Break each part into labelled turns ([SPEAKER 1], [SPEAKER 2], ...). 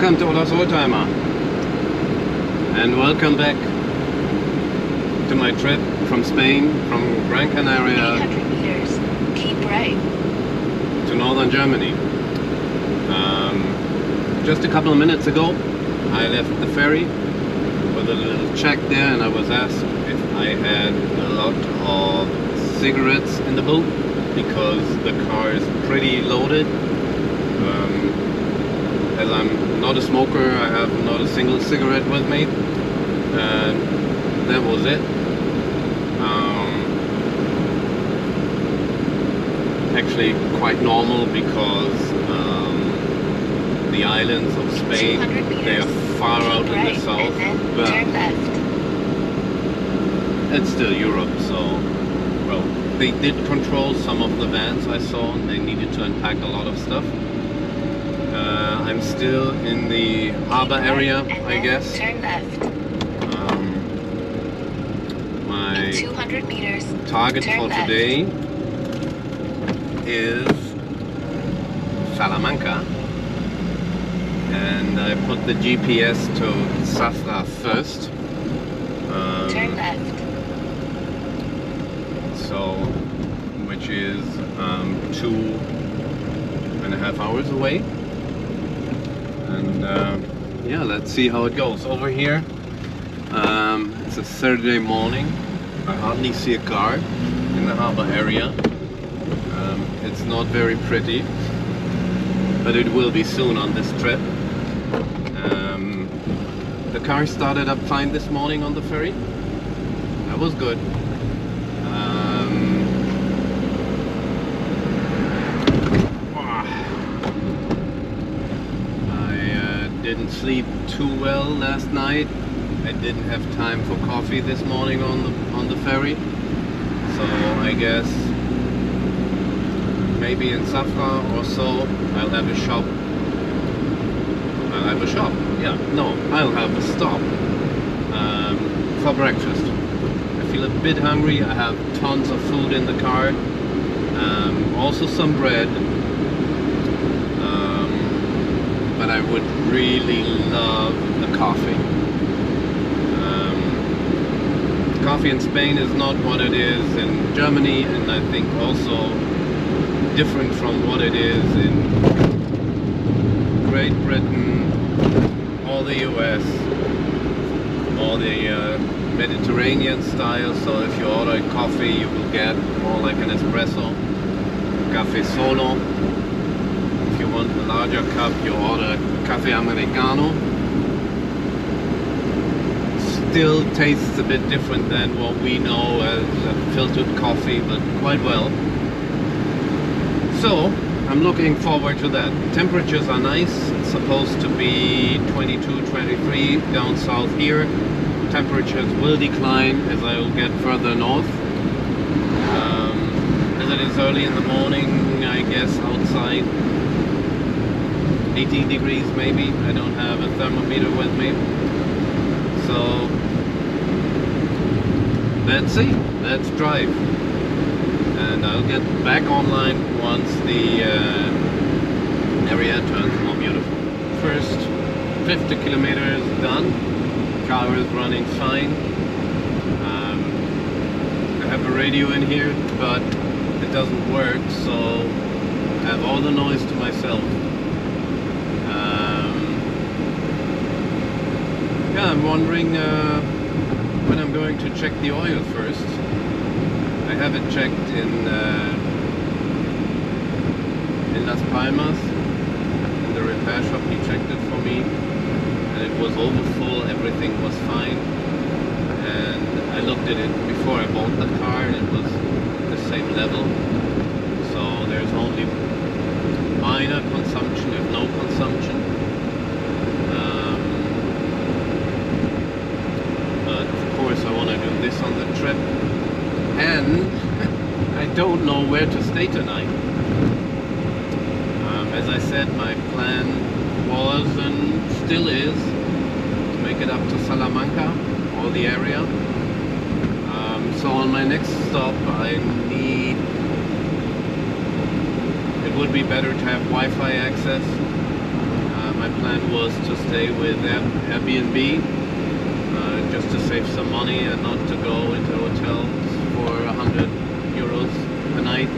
[SPEAKER 1] Welcome to Olaf's Oldtimer, and welcome back to my trip from Spain, from Gran Canaria
[SPEAKER 2] 800 meters, keep right,
[SPEAKER 1] to northern Germany. Just a couple of minutes ago I left the ferry with a little check there, and I was asked if I had a lot of cigarettes in the boat because the car is pretty loaded. As I'm not a smoker, I have not a single cigarette with me, and that was it. Actually quite normal because the islands of Spain, they are far out in the south, but it's still Europe, so, well, they did control some of the vans I saw, and they needed to unpack a lot of stuff. I'm still in the harbor area, I guess.
[SPEAKER 2] Turn left.
[SPEAKER 1] My
[SPEAKER 2] 200 meters,
[SPEAKER 1] target for today is Salamanca, and I put the GPS to Safra first.
[SPEAKER 2] Turn left.
[SPEAKER 1] So, which is 2.5 hours away. And yeah, let's see how it goes. Over here, it's a Saturday morning. I hardly see a car in the harbor area. It's not very pretty, but it will be soon on this trip. The car started up fine this morning on the ferry. That was good. Didn't sleep too well last night. I didn't have time for coffee this morning on the ferry, so I guess maybe in Safra or so I'll have a shop. I'll have a stop for breakfast. I feel a bit hungry. I have tons of food in the car, also some bread. But I would really love the coffee. Coffee in Spain is not what it is in Germany, and I think also different from what it is in Great Britain or the US or the Mediterranean style. So if you order coffee, you will get more like an espresso, cafe solo. If you want a larger cup, you order cafe americano. Still tastes a bit different than what we know as filtered coffee, but quite well. So I'm looking forward to that. Temperatures are nice. It's supposed to be 22, 23 down south here. Temperatures will decline as I will get further north. As it is early in the morning, I guess outside 18 degrees maybe. I don't have a thermometer with me. So let's see, let's drive. And I'll get back online once the area turns more beautiful. First 50 kilometers done. Car is running fine. I have a radio in here, but it doesn't work, so I have all the noise to myself. Yeah, I'm wondering when I'm going to check the oil first. I have it checked in Las Palmas, in the repair shop. He checked it for me, and it was over full, everything was fine. And I looked at it before I bought the car, and it was the same level. So there's only minor consumption, if no consumption. But of course I want to do this on the trip, and I don't know where to stay tonight. As I said, my plan was and still is to make it up to Salamanca or the area. So on my next stop it would be better to have Wi-Fi access. My plan was to stay with Airbnb, just to save some money and not to go into hotels for 100 euros a night.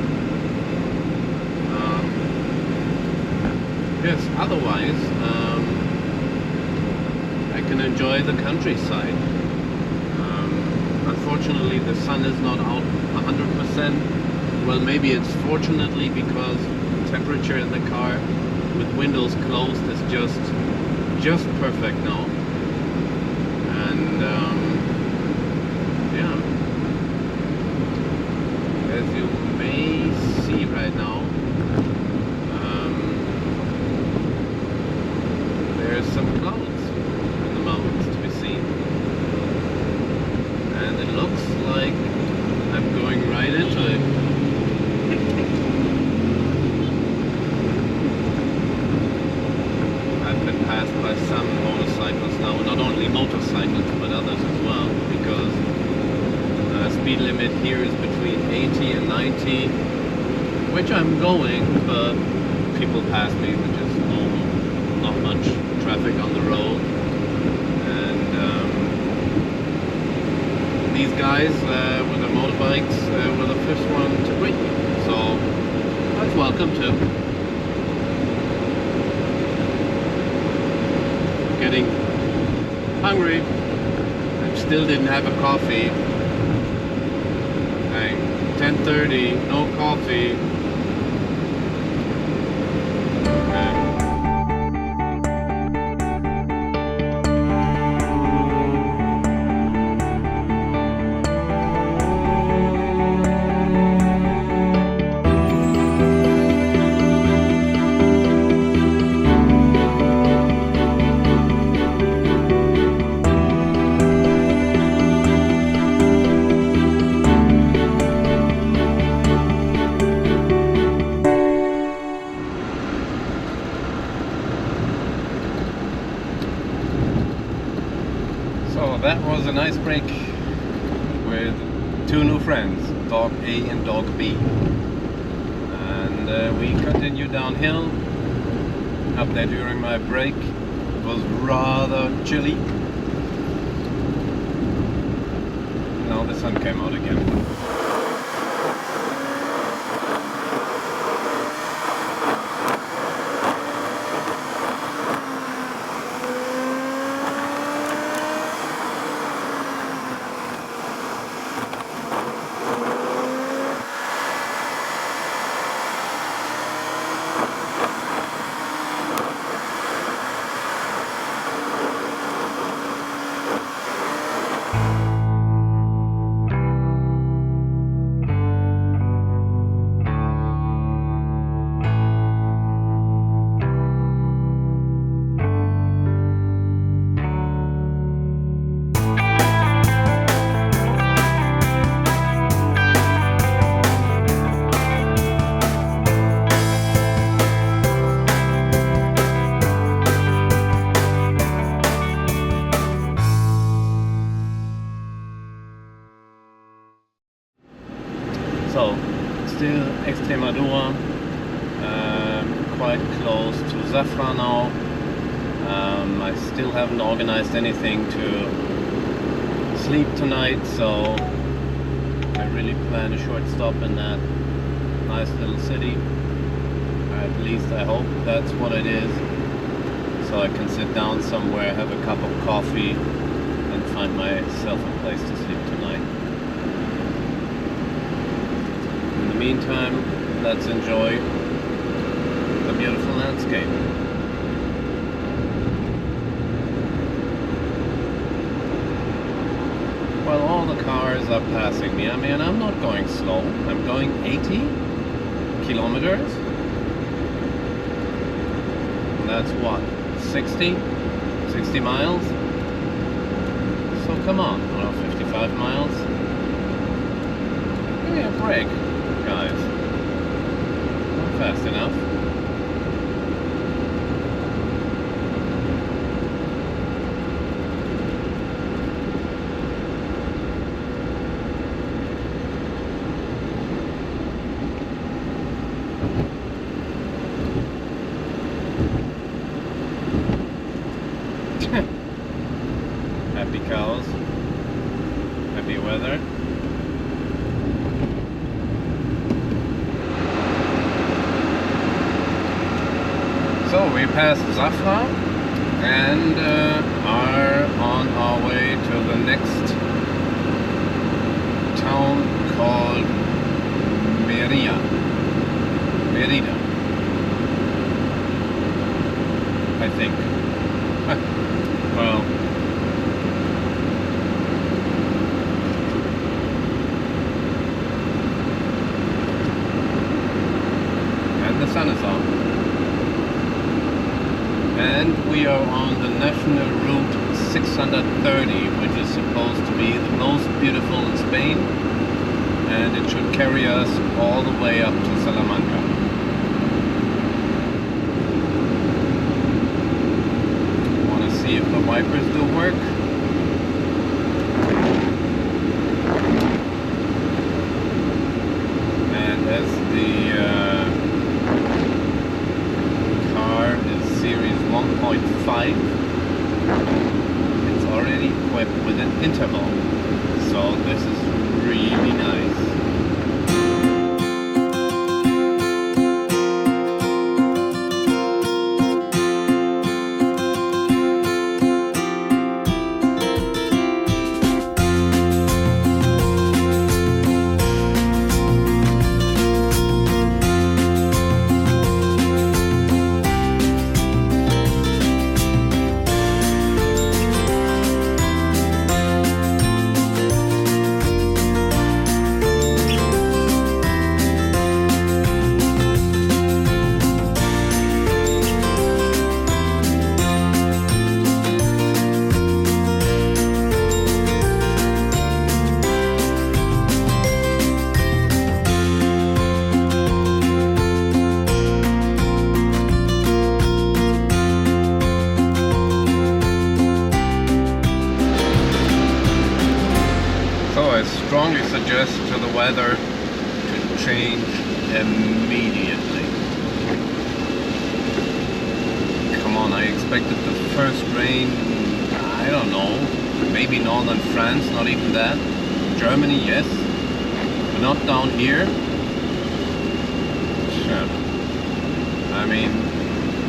[SPEAKER 1] Yes, otherwise I can enjoy the countryside. Unfortunately the sun is not out 100%. Well, maybe it's fortunately, because temperature in the car with windows closed is just perfect now. And yeah, as you may see right now, there's some clouds in the mountains to be seen, and it looks like I'm going right into it. I've been passed by some motorcycles now, not only motorcycles but others as well, because speed limit here is between 80 and 90, which I'm going, but people pass me, which is normal, not much traffic on the road. And these guys with their motorbikes were the first one to greet me, so that's welcome too. Getting hungry. I still didn't have a coffee. Dang, 10:30, no coffee. That was a nice break with two new friends, Dog A and Dog B. And we continued downhill. Up there during my break, it was rather chilly. Now the sun came out again. So, still Extremadura, quite close to Zafra now. I still haven't organized anything to sleep tonight, so I really plan a short stop in that nice little city. At least I hope that's what it is. So I can sit down somewhere, have a cup of coffee, and find myself a place to sleep tonight. In the meantime, let's enjoy the beautiful landscape. Well, all the cars are passing me. I mean, I'm not going slow. I'm going 80 kilometers. And that's what? 60 miles? So come on, 55 miles. Give me a break, guys. Not fast enough. we passed Zafra and are on our way to the next town called Merida. I think. Well, and the sun is out. And we are on the National Route 630, which is supposed to be the most beautiful in Spain, and it should carry us all the way up to Salamanca. Want to see if the wipers do work? And as the car is Series 1.5, it's already equipped with an interval, so this is really nice. I strongly suggest to the weather to change immediately. Come on, I expected the first rain, I don't know, maybe northern France, not even that. Germany, yes, but not down here. Sure. I mean,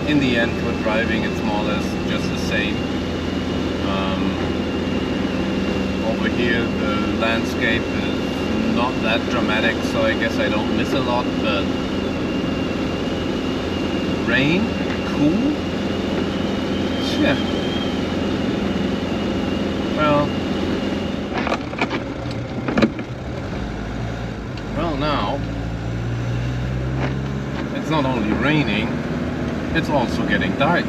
[SPEAKER 1] in the end, for driving, it's more or less just the same. Over here the landscape is not that dramatic, so I guess I don't miss a lot, but rain, cool, yeah. Well now it's not only raining, it's also getting dark.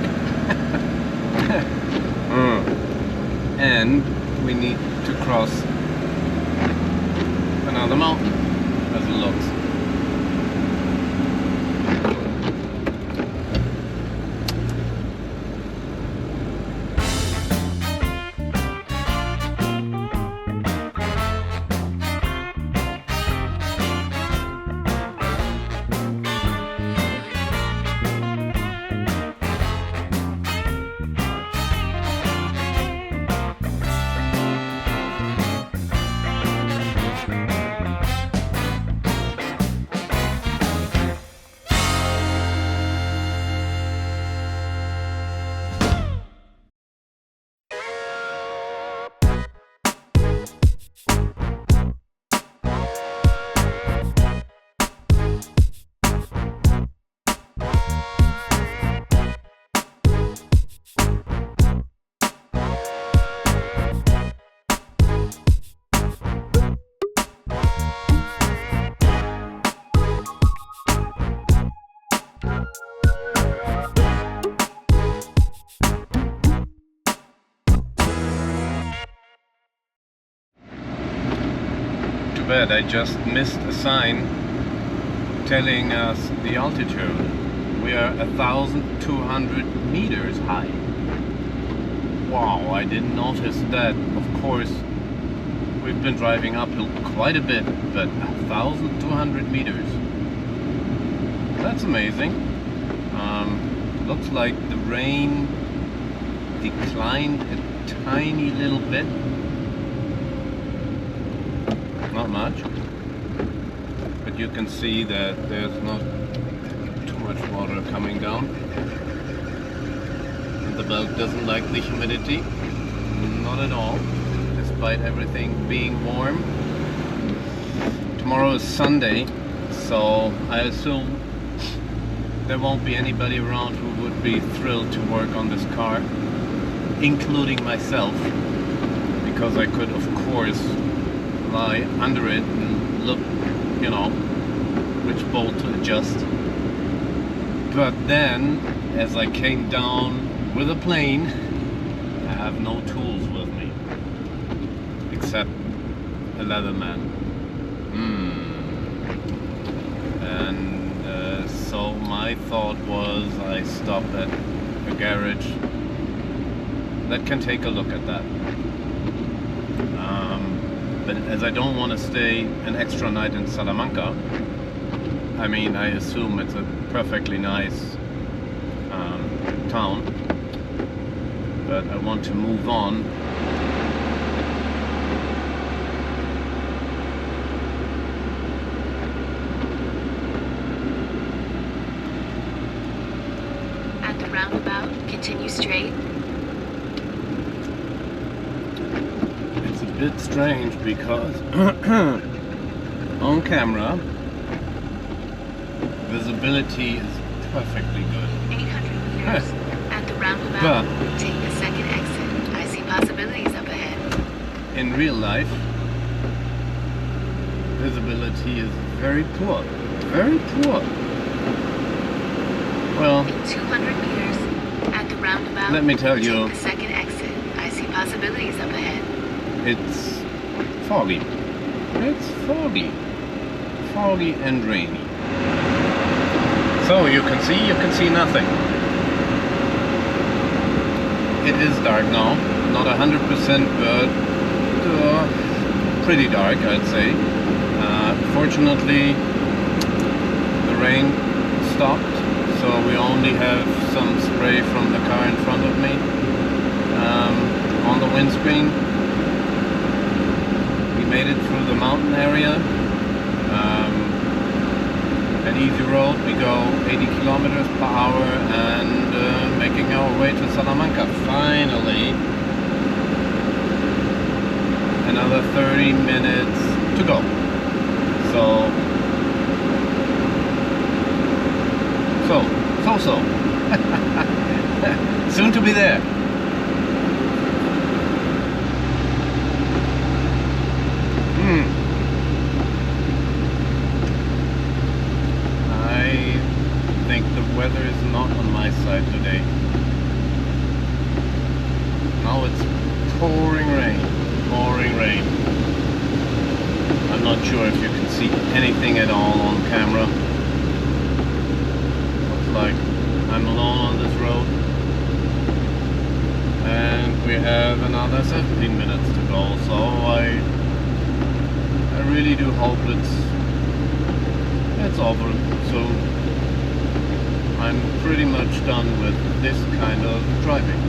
[SPEAKER 1] And we need to cross another mountain, as it looks. Too bad, I just missed a sign telling us the altitude. We are 1,200 meters high. Wow, I didn't notice that. Of course, we've been driving uphill quite a bit, but 1,200 meters. That's amazing. Looks like the rain declined a tiny little bit. Not much, but you can see that there's not too much water coming down. The belt doesn't like the humidity, not at all, despite everything being warm. Tomorrow is Sunday, so I assume there won't be anybody around who would be thrilled to work on this car, including myself, because I could of course lie under it and look, you know, which bolt to adjust. But then, as I came down with a plane, I have no tools with me, except a Leatherman. And so my thought was I stop at a garage that can take a look at that. But as I don't want to stay an extra night in Salamanca, I mean, I assume it's a perfectly nice town, but I want to move on.
[SPEAKER 2] At the roundabout, continue straight.
[SPEAKER 1] It's a bit strange because on camera visibility is perfectly good.
[SPEAKER 2] 800 meters. At the roundabout,
[SPEAKER 1] But
[SPEAKER 2] take the second exit. I see possibilities up ahead.
[SPEAKER 1] in real life, visibility is very poor. Very poor. Well,
[SPEAKER 2] In 200 meters. At the roundabout,
[SPEAKER 1] let me tell you,
[SPEAKER 2] take the second exit. I see possibilities up ahead.
[SPEAKER 1] it's foggy. It's foggy. Foggy and rainy. So you can see nothing. It is dark now, not 100%, but pretty dark, I'd say. Fortunately, the rain stopped, so we only have some spray from the car in front of me on the windscreen. We made it through the mountain area. An easy road, we go 80 kilometers per hour and making our way to Salamanca. Finally, another 30 minutes to go. So. Soon to be there. I think the weather is not on my side today. Now it's pouring rain. I'm not sure if you can see anything at all on camera. Looks like I'm alone on this road. And we have another 17 minutes to go, so I really do hope it's over soon. I'm pretty much done with this kind of driving.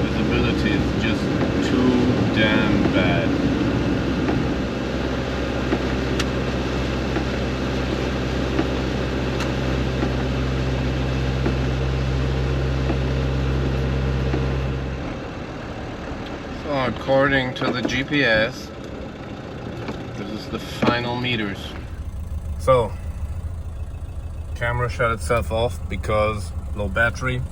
[SPEAKER 1] Visibility is just too damn bad. According to the GPS, this is the final meters. So, camera shut itself off because low battery.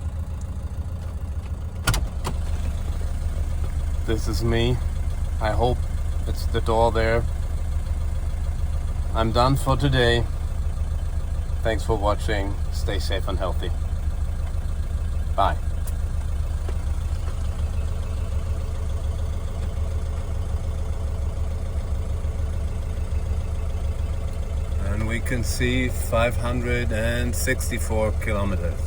[SPEAKER 1] This is me. I hope it's the door there. I'm done for today. Thanks for watching. Stay safe and healthy. Bye. We can see 564 kilometers.